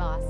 boss.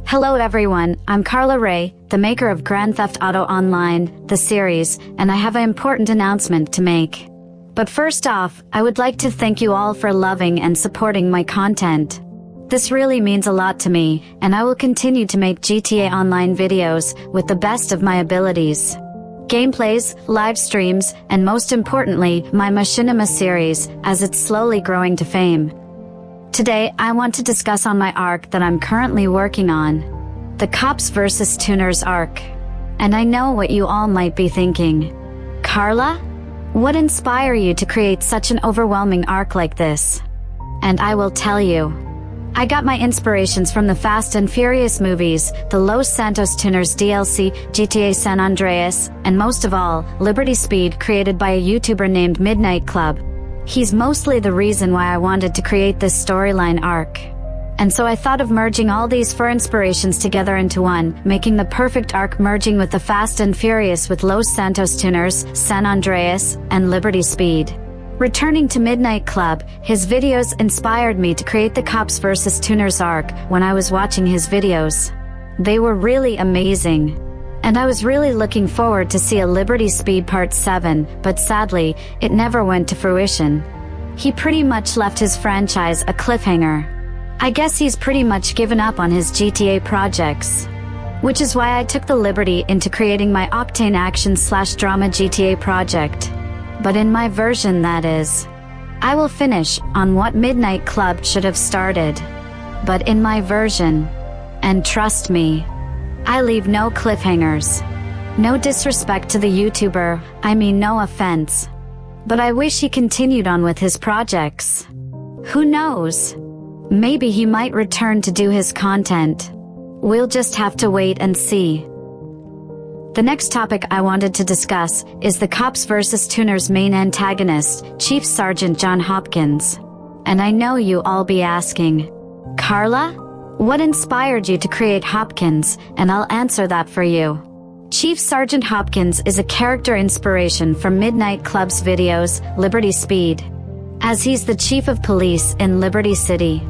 Hello everyone, I'm Carla Rey, the maker of Grand Theft Auto Online, the series, and I have an important announcement to make. But first off, I would like to thank you all for loving and supporting my content. This really means a lot to me, and I will continue to make GTA Online videos with the best of my abilities. Gameplays, live streams, and most importantly, my Machinima series, as it's slowly growing to fame. Today, I want to discuss on my arc that I'm currently working on. The Cops vs. Tuners arc. And I know what you all might be thinking. Carla? What inspired you to create such an overwhelming arc like this? And I will tell you. I got my inspirations from the Fast and Furious movies, the Los Santos Tuners DLC, GTA San Andreas, and most of all, Liberty Speed created by a YouTuber named Midnight Club. He's mostly the reason why I wanted to create this storyline arc. And so I thought of merging all these four inspirations together into one, making the perfect arc merging with the Fast and Furious with Los Santos Tuners, San Andreas, and Liberty Speed. Returning to Midnight Club, his videos inspired me to create the Cops vs. Tuners arc when I was watching his videos. They were really amazing. And I was really looking forward to see a Liberty Speed Part 7, but sadly, it never went to fruition. He pretty much left his franchise a cliffhanger. I guess he's pretty much given up on his GTA projects. Which is why I took the liberty into creating my Octane Action/Drama GTA project. But in my version, that is. I will finish on what Midnight Club should have started. But in my version. And trust me, I leave no cliffhangers. No disrespect to the YouTuber, I mean no offense. But I wish he continued on with his projects. Who knows? Maybe he might return to do his content. We'll just have to wait and see. The next topic I wanted to discuss is the Cops vs. Tuners main antagonist, Chief Sergeant John Hopkins. And I know you all be asking, Carla? What inspired you to create Hopkins? And I'll answer that for you. Chief Sergeant Hopkins is a character inspiration from Midnight Club's videos, Liberty Speed. As he's the chief of police in Liberty City.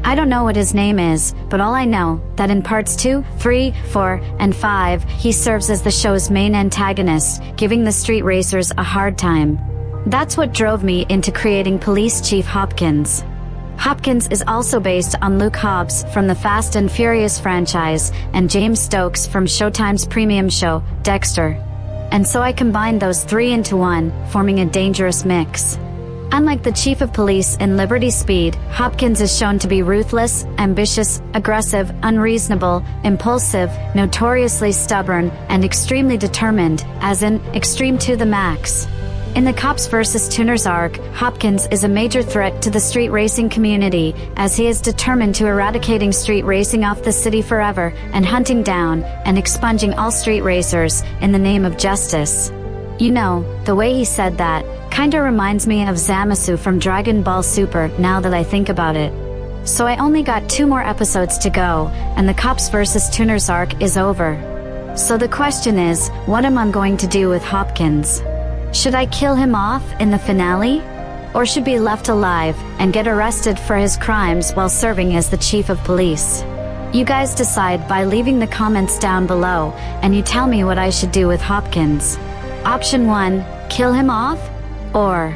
I don't know what his name is, but all I know, that in parts 2, 3, 4, and 5, he serves as the show's main antagonist, giving the street racers a hard time. That's what drove me into creating Police Chief Hopkins. Hopkins is also based on Luke Hobbs from the Fast and Furious franchise and James Stokes from Showtime's premium show, Dexter. And so I combined those three into one, forming a dangerous mix. Unlike the chief of police in Liberty Speed, Hopkins is shown to be ruthless, ambitious, aggressive, unreasonable, impulsive, notoriously stubborn, and extremely determined, as in, extreme to the max. In the Cops vs. Tuners arc, Hopkins is a major threat to the street racing community, as he is determined to eradicating street racing off the city forever, and hunting down, and expunging all street racers, in the name of justice. You know, the way he said that, kinda reminds me of Zamasu from Dragon Ball Super, now that I think about it. So I only got 2 more episodes to go, and the Cops vs. Tuners arc is over. So the question is, what am I going to do with Hopkins? Should I kill him off in the finale? Or should be left alive and get arrested for his crimes while serving as the chief of police? You guys decide by leaving the comments down below, and you tell me what I should do with Hopkins. Option 1, kill him off? Or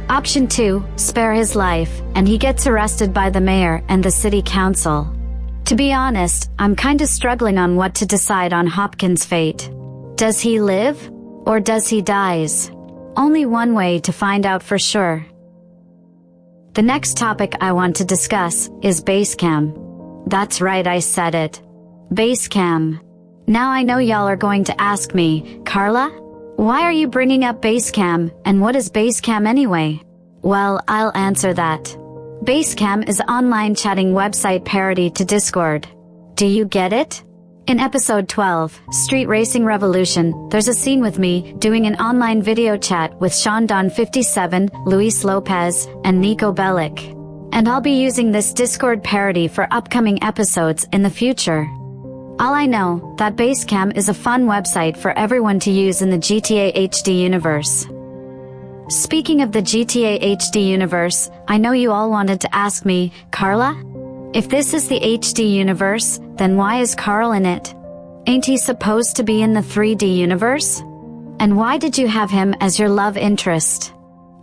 Option 2, spare his life, and he gets arrested by the mayor and the city council. To be honest, I'm kinda struggling on what to decide on Hopkins' fate. Does he live? Or does he dies? Only one way to find out for sure. The next topic I want to discuss is Basecamp. That's right, I said it. Basecamp. Now I know y'all are going to ask me, Carla? Why are you bringing up Basecamp, and what is Basecamp anyway? Well, I'll answer that. Basecamp is an online chatting website parody to Discord. Do you get it? In episode 12, Street Racing Revolution, there's a scene with me doing an online video chat with Sean Don 57, Luis Lopez, and Nico Bellic. And I'll be using this Discord parody for upcoming episodes in the future. All I know, that Basecamp is a fun website for everyone to use in the GTA HD universe. Speaking of the GTA HD universe, I know you all wanted to ask me, Carla? If this is the HD universe, then why is Carl in it? Ain't he supposed to be in the 3D universe? And why did you have him as your love interest?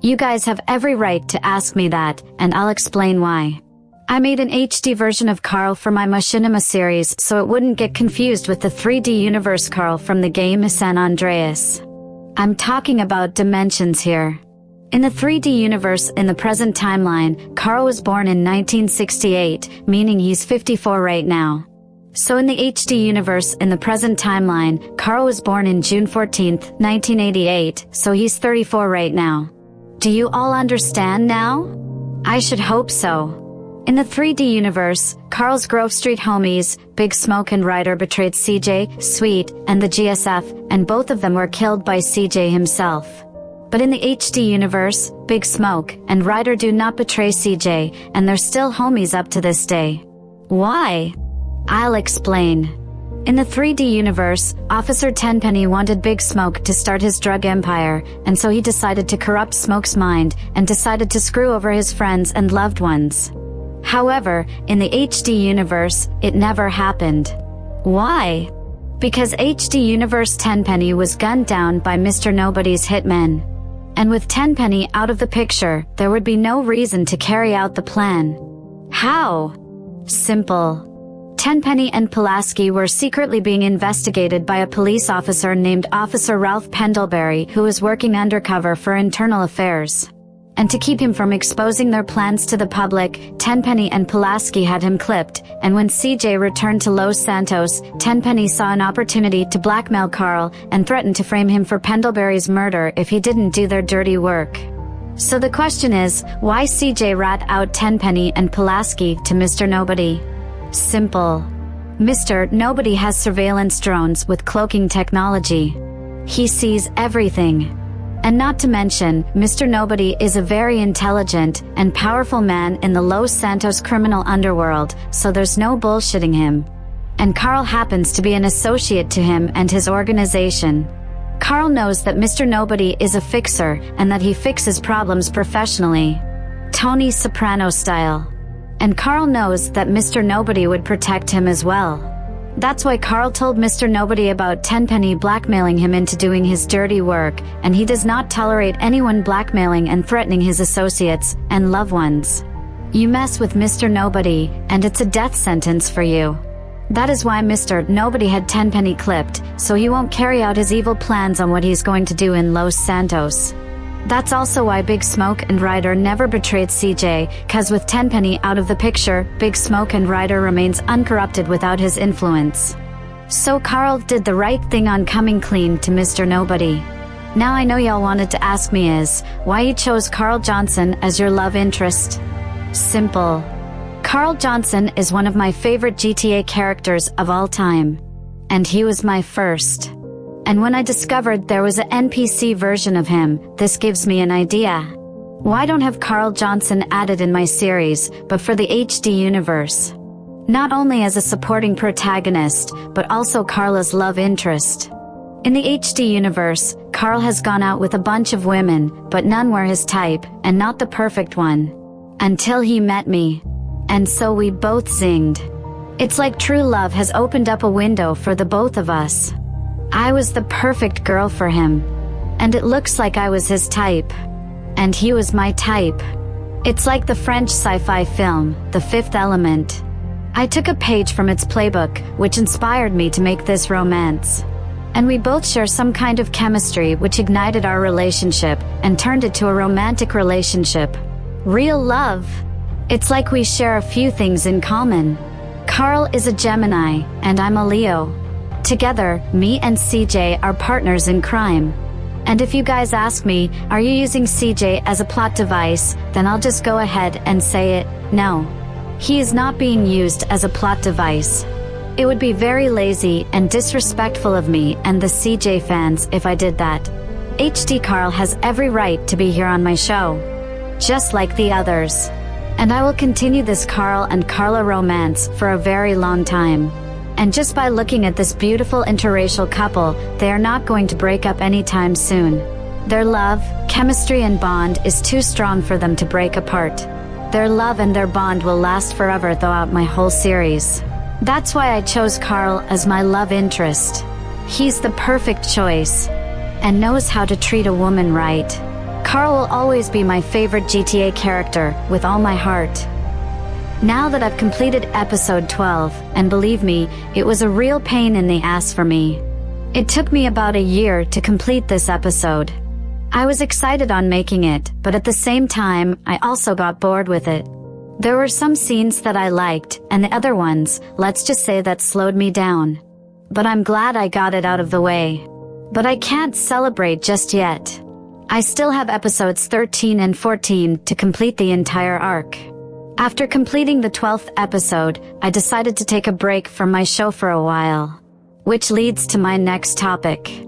You guys have every right to ask me that, and I'll explain why. I made an HD version of Carl for my Machinima series so it wouldn't get confused with the 3D universe Carl from the game San Andreas. I'm talking about dimensions here. In the 3D universe in the present timeline, Carl was born in 1968, meaning he's 54 right now. So in the HD universe in the present timeline, Carl was born in June 14, 1988, so he's 34 right now. Do you all understand now? I should hope so. In the 3D universe, Carl's Grove Street homies, Big Smoke and Ryder betrayed CJ, Sweet, and the GSF, and both of them were killed by CJ himself. But in the HD universe, Big Smoke and Ryder do not betray CJ, and they're still homies up to this day. Why? I'll explain. In the 3D universe, Officer Tenpenny wanted Big Smoke to start his drug empire, and so he decided to corrupt Smoke's mind and decided to screw over his friends and loved ones. However, in the HD universe, it never happened. Why? Because HD universe Tenpenny was gunned down by Mr. Nobody's hitmen. And with Tenpenny out of the picture, there would be no reason to carry out the plan. How? Simple. Tenpenny and Pulaski were secretly being investigated by a police officer named Officer Ralph Pendlebury, who was working undercover for internal affairs. And to keep him from exposing their plans to the public, Tenpenny and Pulaski had him clipped, and when CJ returned to Los Santos, Tenpenny saw an opportunity to blackmail Carl and threatened to frame him for Pendlebury's murder if he didn't do their dirty work. So the question is, why CJ rat out Tenpenny and Pulaski to Mr. Nobody? Simple. Mr. Nobody has surveillance drones with cloaking technology. He sees everything. And not to mention, Mr. Nobody is a very intelligent and powerful man in the Los Santos criminal underworld, so there's no bullshitting him. And Carl happens to be an associate to him and his organization. Carl knows that Mr. Nobody is a fixer and that he fixes problems professionally. Tony Soprano style. And Carl knows that Mr. Nobody would protect him as well. That's why Carl told Mr. Nobody about Tenpenny blackmailing him into doing his dirty work, and he does not tolerate anyone blackmailing and threatening his associates and loved ones. You mess with Mr. Nobody, and it's a death sentence for you. That is why Mr. Nobody had Tenpenny clipped, so he won't carry out his evil plans on what he's going to do in Los Santos. That's also why Big Smoke and Ryder never betrayed CJ, cause with Tenpenny out of the picture, Big Smoke and Ryder remains uncorrupted without his influence. So Carl did the right thing on coming clean to Mr. Nobody. Now I know y'all wanted to ask me is, why you chose Carl Johnson as your love interest? Simple. Carl Johnson is one of my favorite GTA characters of all time. And he was my first. And when I discovered there was an NPC version of him, this gives me an idea. Why don't have Carl Johnson added in my series, but for the HD universe? Not only as a supporting protagonist, but also Carla's love interest. In the HD universe, Carl has gone out with a bunch of women, but none were his type, and not the perfect one. Until he met me. And so we both zinged. It's like true love has opened up a window for the both of us. I was the perfect girl for him. And it looks like I was his type. And he was my type. It's like the French sci-fi film, The Fifth Element. I took a page from its playbook, which inspired me to make this romance. And we both share some kind of chemistry which ignited our relationship and turned it to a romantic relationship. Real love. It's like we share a few things in common. Carl is a Gemini, and I'm a Leo. Together, me and CJ are partners in crime. And if you guys ask me, are you using CJ as a plot device, then I'll just go ahead and say it, no. He is not being used as a plot device. It would be very lazy and disrespectful of me and the CJ fans if I did that. HD Carl has every right to be here on my show. Just like the others. And I will continue this Carl and Carla romance for a very long time. And just by looking at this beautiful interracial couple, they are not going to break up anytime soon. Their love, chemistry and bond is too strong for them to break apart. Their love and their bond will last forever throughout my whole series. That's why I chose Carl as my love interest. He's the perfect choice and knows how to treat a woman right. Carl will always be my favorite GTA character, with all my heart. Now that I've completed episode 12, and believe me, it was a real pain in the ass for me. It took me about a year to complete this episode. I was excited on making it, but at the same time, I also got bored with it. There were some scenes that I liked, and the other ones, let's just say, that slowed me down. But I'm glad I got it out of the way. But I can't celebrate just yet. I still have episodes 13 and 14 to complete the entire arc. After completing the 12th episode, I decided to take a break from my show for a while. Which leads to my next topic.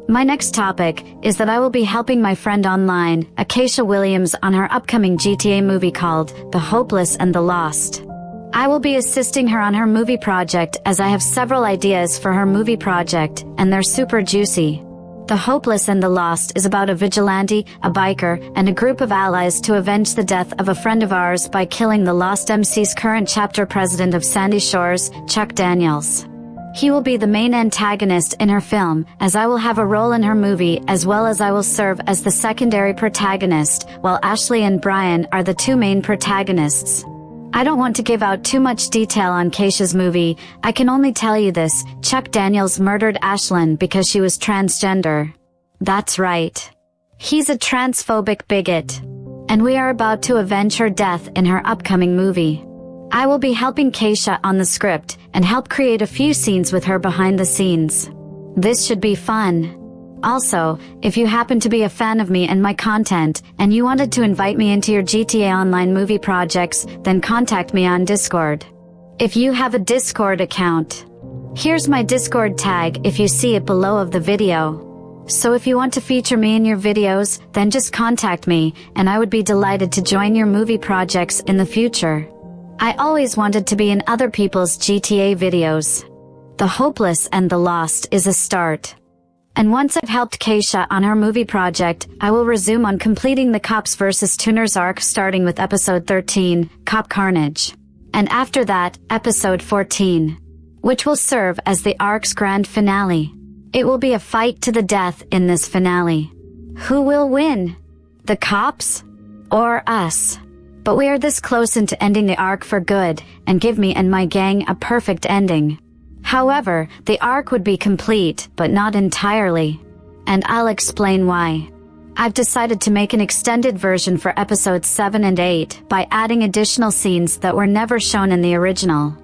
My next topic is that I will be helping my friend online, Acacia Williams, on her upcoming GTA movie called The Hopeless and the Lost. I will be assisting her on her movie project as I have several ideas for her movie project, and they're super juicy. The Hopeless and the Lost is about a vigilante, a biker, and a group of allies to avenge the death of a friend of ours by killing the Lost MC's current chapter president of Sandy Shores, Chuck Daniels. He will be the main antagonist in her film, as I will have a role in her movie, as well as I will serve as the secondary protagonist, while Ashley and Brian are the two main protagonists. I don't want to give out too much detail on Keisha's movie. I can only tell you this: Chuck Daniels murdered Ashlyn because she was transgender. That's right. He's a transphobic bigot. And we are about to avenge her death in her upcoming movie. I will be helping Keisha on the script, and help create a few scenes with her behind the scenes. This should be fun. Also, if you happen to be a fan of me and my content, and you wanted to invite me into your GTA Online movie projects, then contact me on Discord. If you have a Discord account, here's my Discord tag if you see it below of the video. So if you want to feature me in your videos, then just contact me, and I would be delighted to join your movie projects in the future. I always wanted to be in other people's GTA videos. The Hopeless and the Lost is a start. And once I've helped Keisha on her movie project, I will resume on completing the Cops vs. Tuners arc, starting with episode 13, Cop Carnage. And after that, episode 14, which will serve as the arc's grand finale. It will be a fight to the death in this finale. Who will win? The cops? Or us? But we are this close into ending the arc for good, and give me and my gang a perfect ending. However, the arc would be complete, but not entirely. And I'll explain why. I've decided to make an extended version for episodes 7 and 8 by adding additional scenes that were never shown in the original.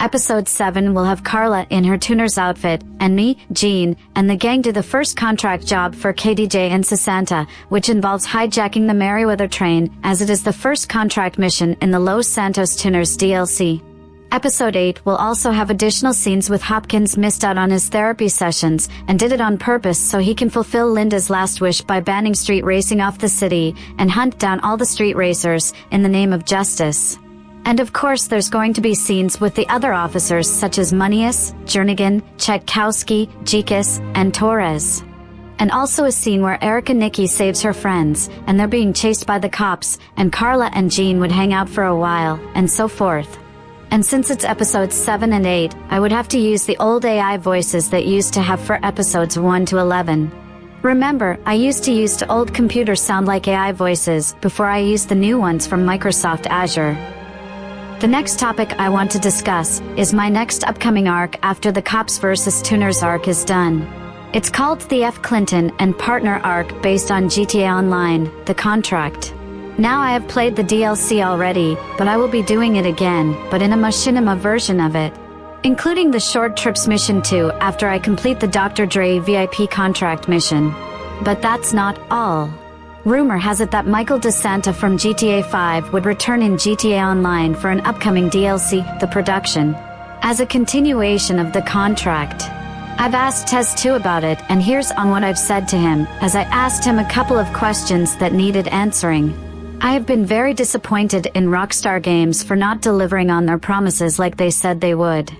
Episode 7 will have Carla in her tuner's outfit, and me, Jean, and the gang do the first contract job for KDJ and Sasanta, which involves hijacking the Merryweather train, as it is the first contract mission in the Los Santos Tuners DLC. Episode 8 will also have additional scenes with Hopkins missed out on his therapy sessions, and did it on purpose so he can fulfill Linda's last wish by banning street racing off the city, and hunt down all the street racers, in the name of justice. And of course there's going to be scenes with the other officers such as Munius, Jernigan, Chetkowski, Jekus, and Torres. And also a scene where Erica Nikki saves her friends, and they're being chased by the cops, and Carla and Jean would hang out for a while, and so forth. And since it's episodes 7 and 8, I would have to use the old AI voices that used to have for episodes 1 to 11. Remember, I used to use the old computers sound like AI voices before I used the new ones from Microsoft Azure. The next topic I want to discuss is my next upcoming arc after the Cops vs. Tuners arc is done. It's called the F. Clinton and Partner arc, based on GTA Online, The Contract. Now I have played the DLC already, but I will be doing it again, but in a machinima version of it, including the Short Trips mission 2 after I complete the Dr. Dre VIP contract mission. But that's not all. Rumor has it that Michael DeSanta from GTA 5 would return in GTA Online for an upcoming DLC, The Production, as a continuation of The Contract. I've asked Tez 2 about it, and here's on what I've said to him, as I asked him a couple of questions that needed answering. I have been very disappointed in Rockstar Games for not delivering on their promises like they said they would.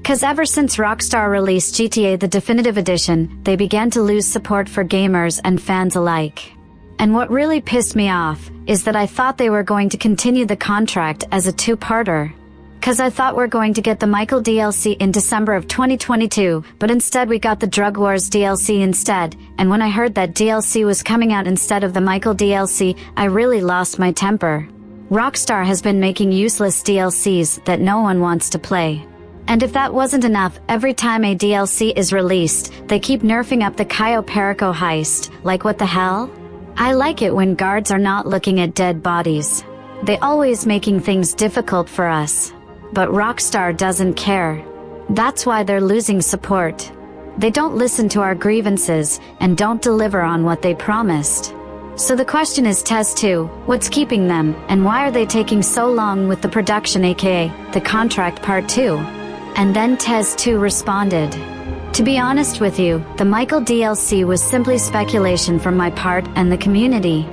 'Cause ever since Rockstar released GTA the Definitive Edition, they began to lose support for gamers and fans alike. And what really pissed me off is that I thought they were going to continue the contract as a two-parter. 'Cause I thought we're going to get the Michael DLC in December of 2022, but instead we got the Drug Wars DLC instead, and when I heard that DLC was coming out instead of the Michael DLC, I really lost my temper. Rockstar has been making useless DLCs that no one wants to play. And if that wasn't enough, every time a DLC is released, they keep nerfing up the Cayo Perico heist. Like, what the hell? I like it when guards are not looking at dead bodies. They always making things difficult for us. But Rockstar doesn't care. That's why they're losing support. They don't listen to our grievances and don't deliver on what they promised. So the question is TES 2, what's keeping them, and why are they taking so long with the production, aka the contract part 2? And then TES 2 responded. To be honest with you, the Michael DLC was simply speculation from my part and the community.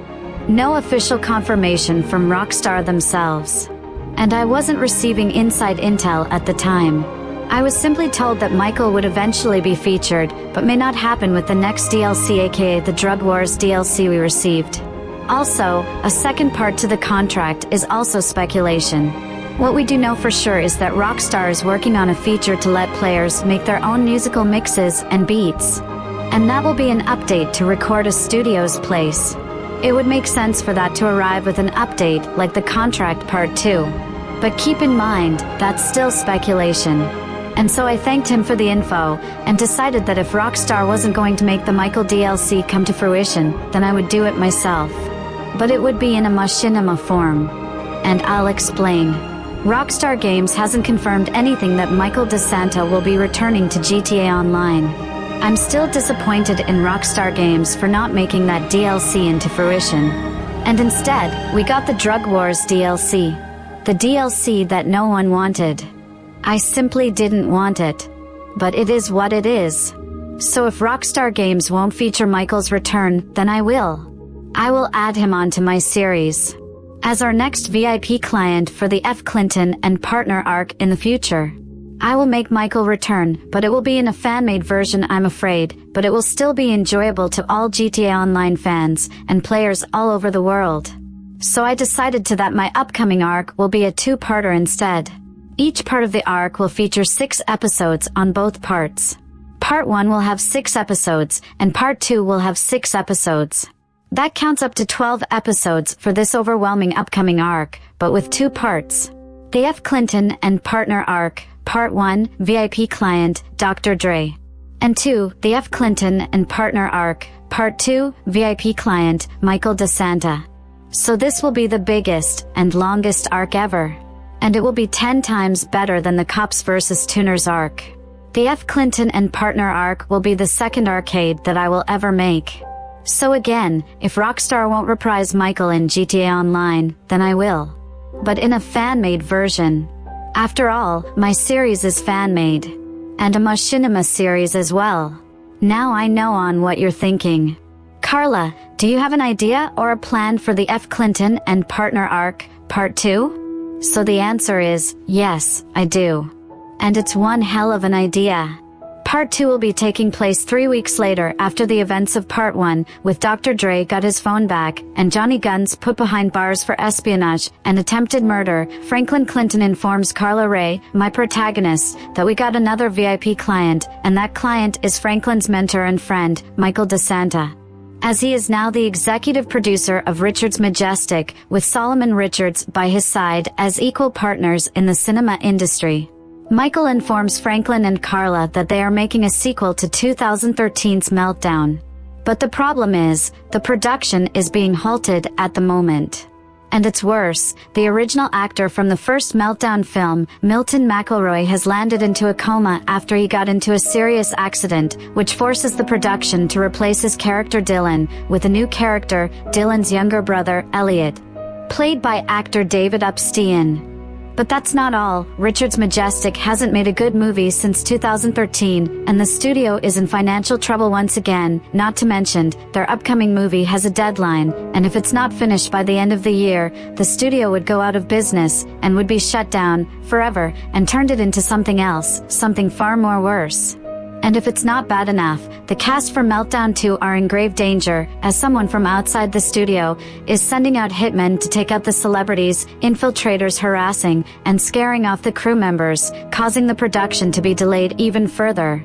No official confirmation from Rockstar themselves. And I wasn't receiving inside intel at the time. I was simply told that Michael would eventually be featured, but may not happen with the next DLC, aka the Drug Wars DLC we received. Also, a second part to the contract is also speculation. What we do know for sure is that Rockstar is working on a feature to let players make their own musical mixes and beats. And that will be an update to record a studio's place. It would make sense for that to arrive with an update like the contract part 2. But keep in mind, that's still speculation. And so I thanked him for the info, and decided that if Rockstar wasn't going to make the Michael DLC come to fruition, then I would do it myself. But it would be in a machinima form. And I'll explain. Rockstar Games hasn't confirmed anything that Michael DeSanta will be returning to GTA Online. I'm still disappointed in Rockstar Games for not making that DLC into fruition. And instead, we got the Drug Wars DLC. The DLC that no one wanted. I simply didn't want it. But it is what it is. So if Rockstar Games won't feature Michael's return, then I will. I will add him onto my series as our next VIP client for the F. Clinton and partner arc in the future. I will make Michael return, but it will be in a fan-made version, I'm afraid, but it will still be enjoyable to all GTA Online fans and players all over the world. So I decided that my upcoming arc will be a two-parter instead. Each part of the arc will feature 6 episodes on both parts. Part 1 will have 6 episodes, and Part 2 will have 6 episodes. That counts up to 12 episodes for this overwhelming upcoming arc, but with 2 parts. The F. Clinton and partner arc, Part 1, VIP client, Dr. Dre. And 2, the F. Clinton and partner arc, Part 2, VIP client, Michael DeSanta. So this will be the biggest and longest arc ever. And it will be 10 times better than the Cops vs. Tuners arc. The F. Clinton and partner arc will be the second arcade that I will ever make. So again, if Rockstar won't reprise Michael in GTA Online, then I will. But in a fan-made version. After all, my series is fan-made. And a machinima series as well. Now I know on what you're thinking. Carla, do you have an idea or a plan for the F. Clinton and partner arc, Part 2? So the answer is, yes, I do. And it's one hell of an idea. Part 2 will be taking place 3 weeks later after the events of Part 1, with Dr. Dre got his phone back, and Johnny Guns put behind bars for espionage and attempted murder. Franklin Clinton informs Carla Rey, my protagonist, that we got another VIP client, and that client is Franklin's mentor and friend, Michael DeSanta. As he is now the executive producer of Richards Majestic, with Solomon Richards by his side as equal partners in the cinema industry. Michael informs Franklin and Carla that they are making a sequel to 2013's Meltdown. But the problem is, the production is being halted at the moment. And it's worse, the original actor from the first Meltdown film, Milton McElroy, has landed into a coma after he got into a serious accident, which forces the production to replace his character Dylan with a new character, Dylan's younger brother, Elliot, played by actor David Upstein. But that's not all. Richards Majestic hasn't made a good movie since 2013, and the studio is in financial trouble once again. Not to mention, their upcoming movie has a deadline, and if it's not finished by the end of the year, the studio would go out of business, and would be shut down, forever, and turned it into something else, something far more worse. And if it's not bad enough, the cast for Meltdown 2 are in grave danger, as someone from outside the studio is sending out hitmen to take out the celebrities, infiltrators harassing and scaring off the crew members, causing the production to be delayed even further.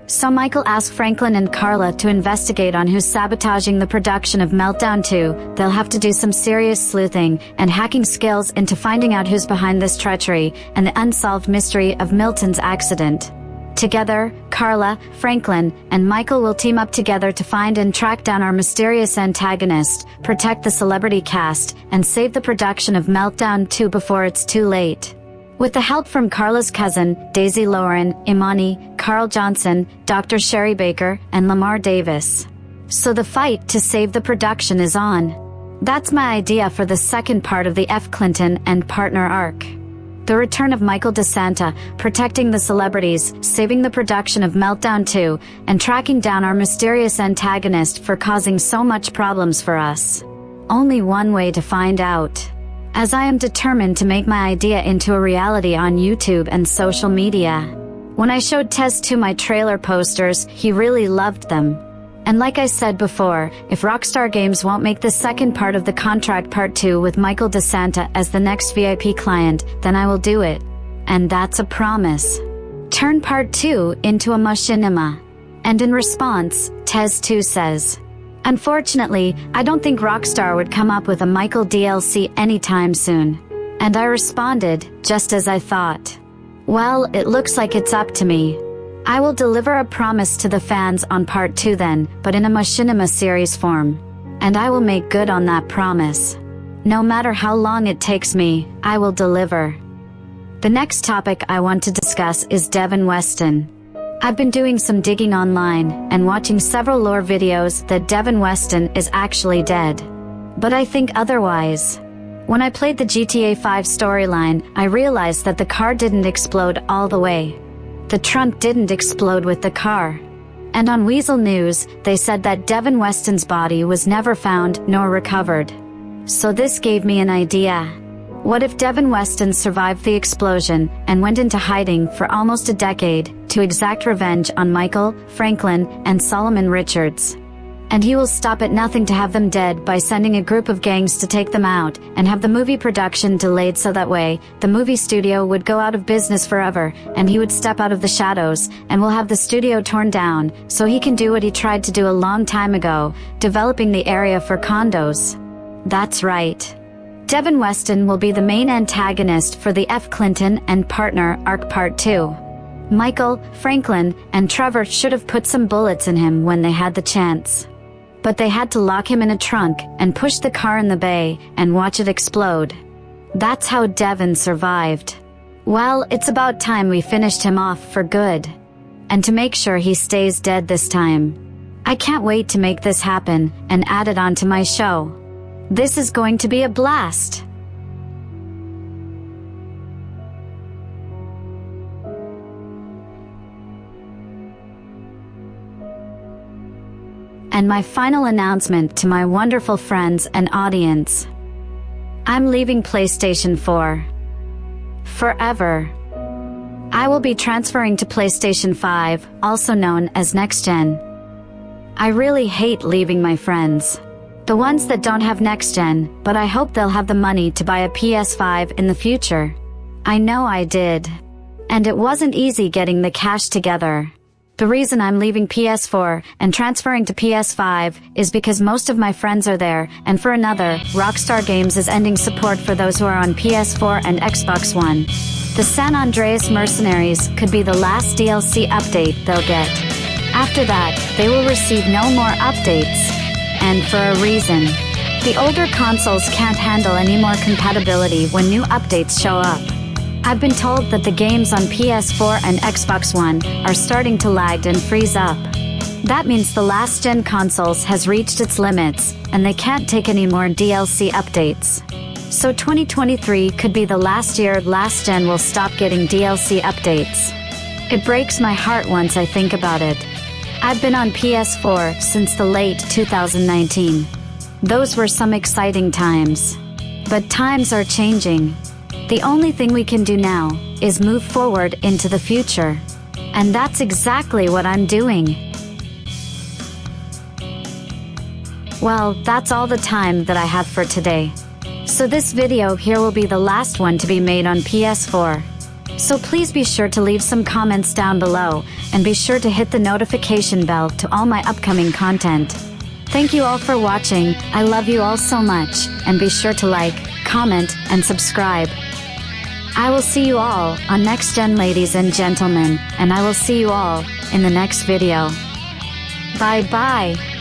So Michael asked Franklin and Carla to investigate on who's sabotaging the production of Meltdown 2. They'll have to do some serious sleuthing and hacking skills into finding out who's behind this treachery and the unsolved mystery of Milton's accident. Together, Carla, Franklin, and Michael will team up together to find and track down our mysterious antagonist, protect the celebrity cast, and save the production of Meltdown 2 before it's too late. With the help from Carla's cousin, Daisy Lauren, Imani, Carl Johnson, Dr. Sherry Baker, and Lamar Davis. So the fight to save the production is on. That's my idea for the second part of the F. Clinton and partner arc. The return of Michael DeSanta, protecting the celebrities, saving the production of Meltdown 2, and tracking down our mysterious antagonist for causing so much problems for us. Only one way to find out. As I am determined to make my idea into a reality on YouTube and social media. When I showed Tez 2 my trailer posters, he really loved them. And like I said before, if Rockstar Games won't make the second part of the contract part 2 with Michael DeSanta as the next VIP client, then I will do it. And that's a promise. Turn part 2 into a machinima. And in response, Tez 2 says, "Unfortunately, I don't think Rockstar would come up with a Michael DLC anytime soon." And I responded, just as I thought. Well, it looks like it's up to me. I will deliver a promise to the fans on part 2 then, but in a machinima series form. And I will make good on that promise. No matter how long it takes me, I will deliver. The next topic I want to discuss is Devin Weston. I've been doing some digging online, and watching several lore videos that Devin Weston is actually dead. But I think otherwise. When I played the GTA 5 storyline, I realized that the car didn't explode all the way. The trunk didn't explode with the car. And on Weasel News, they said that Devin Weston's body was never found nor recovered. So this gave me an idea. What if Devin Weston survived the explosion and went into hiding for almost a decade to exact revenge on Michael, Franklin, and Solomon Richards? And he will stop at nothing to have them dead by sending a group of gangs to take them out and have the movie production delayed, so that way, the movie studio would go out of business forever and he would step out of the shadows and will have the studio torn down so he can do what he tried to do a long time ago, developing the area for condos. That's right. Devin Weston will be the main antagonist for the F. Clinton and partner arc part 2. Michael, Franklin, and Trevor should have put some bullets in him when they had the chance. But they had to lock him in a trunk and push the car in the bay and watch it explode. That's how Devin survived. Well, it's about time we finished him off for good. And to make sure he stays dead this time. I can't wait to make this happen and add it onto my show. This is going to be a blast. And my final announcement to my wonderful friends and audience. I'm leaving PlayStation 4. Forever. I will be transferring to PlayStation 5, also known as Next-Gen. I really hate leaving my friends. The ones that don't have Next-Gen, but I hope they'll have the money to buy a PS5 in the future. I know I did. And it wasn't easy getting the cash together. The reason I'm leaving PS4 and transferring to PS5 is because most of my friends are there, and for another, Rockstar Games is ending support for those who are on PS4 and Xbox One. The San Andreas Mercenaries could be the last DLC update they'll get. After that, they will receive no more updates. And for a reason. The older consoles can't handle any more compatibility when new updates show up. I've been told that the games on PS4 and Xbox One are starting to lag and freeze up. That means the last-gen consoles has reached its limits, and they can't take any more DLC updates. So 2023 could be the last year last gen will stop getting DLC updates. It breaks my heart once I think about it. I've been on PS4 since the late 2019. Those were some exciting times. But times are changing. The only thing we can do now is move forward into the future. And that's exactly what I'm doing. Well, that's all the time that I have for today. So this video here will be the last one to be made on PS4. So please be sure to leave some comments down below, and be sure to hit the notification bell to all my upcoming content. Thank you all for watching, I love you all so much, and be sure to like, comment, and subscribe. I will see you all on Next Gen, ladies and gentlemen, and I will see you all in the next video. Bye bye.